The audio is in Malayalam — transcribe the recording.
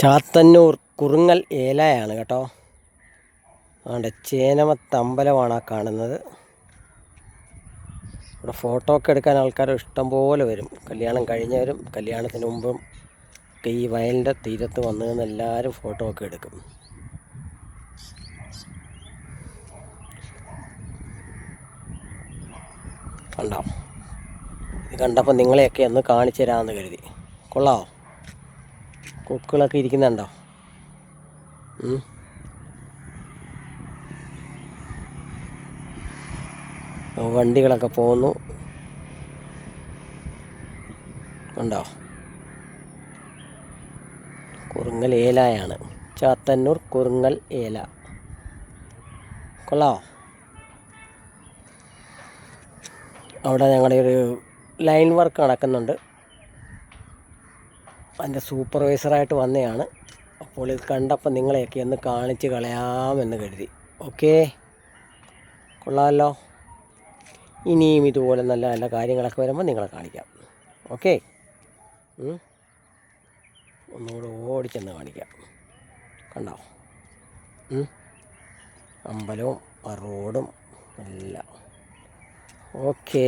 ചാത്തന്നൂർ കുറുങ്ങൽ ഏലയാണ് കേട്ടോ. അതുകൊണ്ട് ചേനമത്ത് അമ്പലമാണ് ആ കാണുന്നത്. ഇവിടെ ഫോട്ടോ ഒക്കെ എടുക്കാൻ ആൾക്കാർ ഇഷ്ടംപോലെ വരും. കല്യാണം കഴിഞ്ഞവരും കല്യാണത്തിന് മുമ്പും ഒക്കെ ഈ വയലിൻ്റെ തീരത്ത് വന്നു നിന്ന് എല്ലാവരും ഫോട്ടോ ഒക്കെ എടുക്കും. കണ്ടോ, ഇത് കണ്ടപ്പോൾ നിങ്ങളെയൊക്കെ ഒന്ന് കാണിച്ചു തരാമെന്ന് കരുതി. കൊള്ളാമോ? കൊക്കുകളൊക്കെ ഇരിക്കുന്നുണ്ടോ? വണ്ടികളൊക്കെ പോകുന്നു ഉണ്ടോ. കുറുങ്ങൽ ഏലയാണ്, ചാത്തന്നൂർ കുറുങ്ങൽ ഏല. കൊള്ളാമോ? അവിടെ ഞങ്ങളുടെ ഒരു ലൈൻ വർക്ക് നടക്കുന്നുണ്ട്. അതിൻ്റെ സൂപ്പർവൈസറായിട്ട് വന്നതാണ്. അപ്പോൾ ഇത് കണ്ടപ്പോൾ നിങ്ങളെയൊക്കെ ഒന്ന് കാണിച്ച് കളയാമെന്ന് കരുതി. ഓക്കേ, കൊള്ളാമല്ലോ. ഇനിയും ഇതുപോലെ നല്ല നല്ല കാര്യങ്ങളൊക്കെ വരുമ്പോൾ നിങ്ങളെ കാണിക്കാം. ഓക്കെ, ഒന്നുകൂടെ ഓടിച്ചെന്ന് കാണിക്കാം. കണ്ടോ, അമ്പലവും ആ റോഡും എല്ലാം. ഓക്കേ.